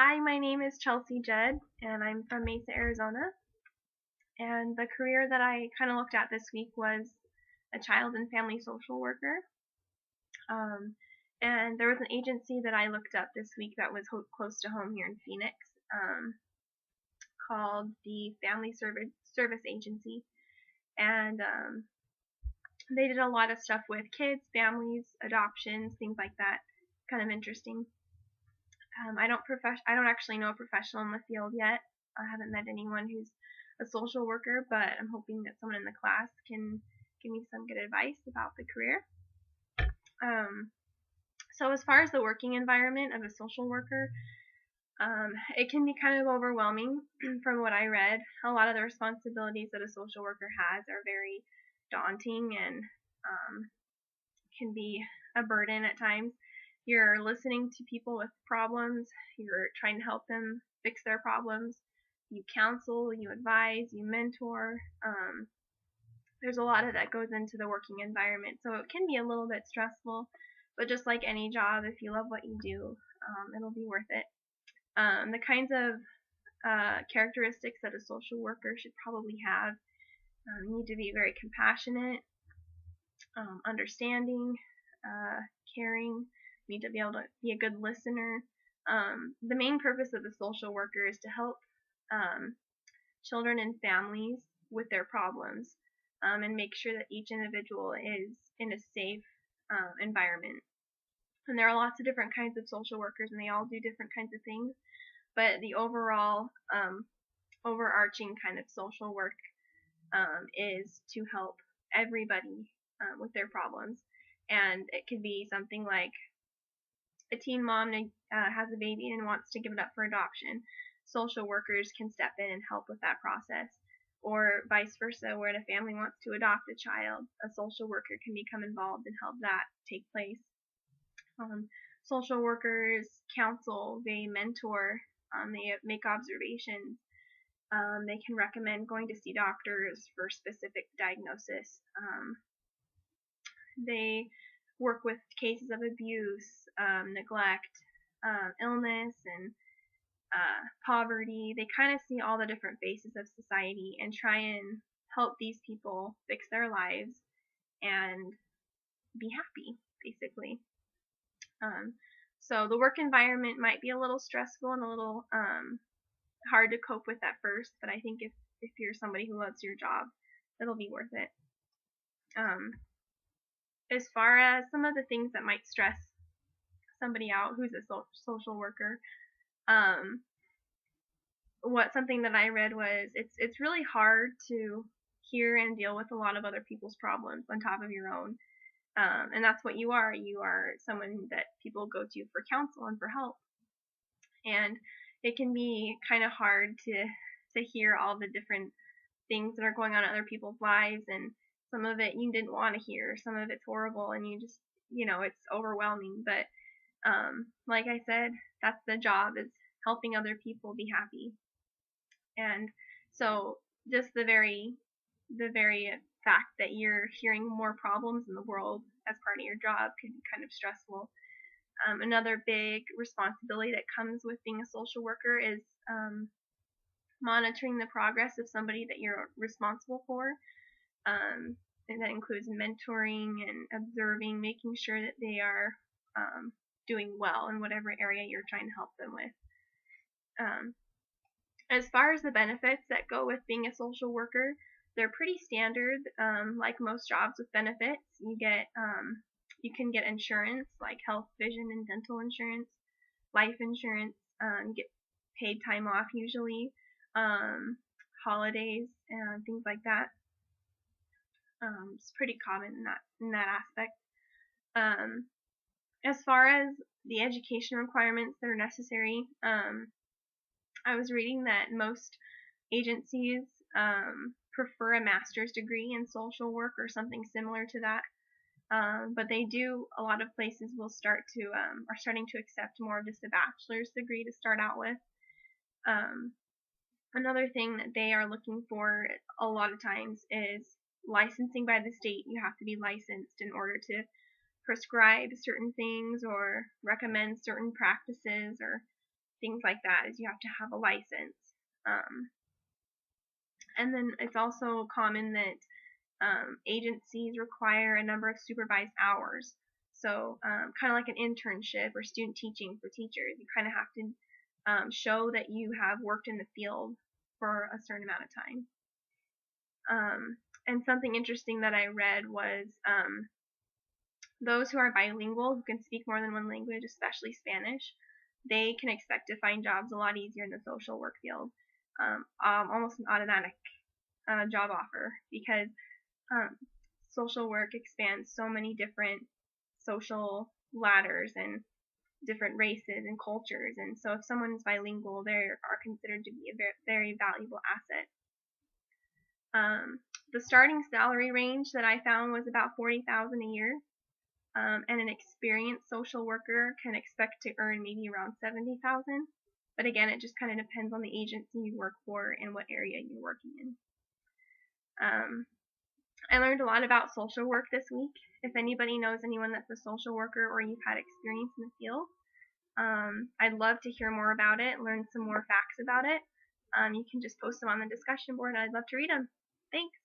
Hi, my name is Chelsea Judd, and I'm from Mesa, Arizona. And the career that I kind of looked at this week was a child and family social worker. Um, and there was an agency that I looked up this week that was close to home here in Phoenix, called the Family Service Agency. And they did a lot of stuff with kids, families, adoptions, things like that. Kind of interesting. I don't actually know a professional in the field yet. I haven't met anyone who's a social worker, but I'm hoping that someone in the class can give me some good advice about the career. So as far as the working environment of a social worker, it can be kind of overwhelming from what I read. A lot of the responsibilities that a social worker has are very daunting and can be a burden at times. You're listening to people with problems, you're trying to help them fix their problems, you counsel, you advise, you mentor. There's a lot of that goes into the working environment, so it can be a little bit stressful, but just like any job, if you love what you do, it'll be worth it. The kinds of characteristics that a social worker should probably have, you need to be very compassionate, understanding, caring. You need to be able to be a good listener. The main purpose of the social worker is to help children and families with their problems, and make sure that each individual is in a safe environment. And there are lots of different kinds of social workers, and they all do different kinds of things. But the overall overarching kind of social work is to help everybody with their problems. And it could be something like a teen mom has a baby and wants to give it up for adoption. Social workers can step in and help with that process. Or vice versa, where a family wants to adopt a child, a social worker can become involved and help that take place. Social workers counsel, they mentor, they make observations, they can recommend going to see doctors for specific diagnosis. They work with cases of abuse, neglect, illness, and poverty. They kind of see all the different faces of society and try and help these people fix their lives and be happy, basically. So the work environment might be a little stressful and a little hard to cope with at first, but I think if you're somebody who loves your job, it'll be worth it. As far as some of the things that might stress somebody out who's a social worker, something that I read was it's really hard to hear and deal with a lot of other people's problems on top of your own. And that's what you are. You are someone that people go to for counsel and for help. And it can be kind of hard to hear all the different things that are going on in other people's lives, and some of it you didn't want to hear, some of it's horrible, and you just, it's overwhelming. But like I said, that's the job, is helping other people be happy. And so just the very fact that you're hearing more problems in the world as part of your job can be kind of stressful. Another big responsibility that comes with being a social worker is monitoring the progress of somebody that you're responsible for. And that includes mentoring and observing, making sure that they are doing well in whatever area you're trying to help them with. As far as the benefits that go with being a social worker, they're pretty standard. Like most jobs with benefits, you can get insurance like health, vision, and dental insurance, life insurance. You get paid time off usually, holidays and things like that. It's pretty common in that aspect. As far as the education requirements that are necessary, I was reading that most agencies prefer a master's degree in social work or something similar to that. But a lot of places are starting to accept more of just a bachelor's degree to start out with. Another thing that they are looking for a lot of times is licensing by the state. You have to be licensed in order to prescribe certain things or recommend certain practices or things like that, is you have to have a license. And then it's also common that agencies require a number of supervised hours. So kind of like an internship or student teaching for teachers. You kind of have to show that you have worked in the field for a certain amount of time. And something interesting that I read was those who are bilingual, who can speak more than one language, especially Spanish, they can expect to find jobs a lot easier in the social work field. Almost an automatic job offer, because social work expands so many different social ladders and different races and cultures, and so if someone is bilingual, they are considered to be a very valuable asset. The starting salary range that I found was about $40,000 a year, and an experienced social worker can expect to earn maybe around $70,000. But again, it just kind of depends on the agency you work for and what area you're working in. I learned a lot about social work this week. If anybody knows anyone that's a social worker or you've had experience in the field, I'd love to hear more about it, learn some more facts about it. You can just post them on the discussion board. I'd love to read them. Thanks.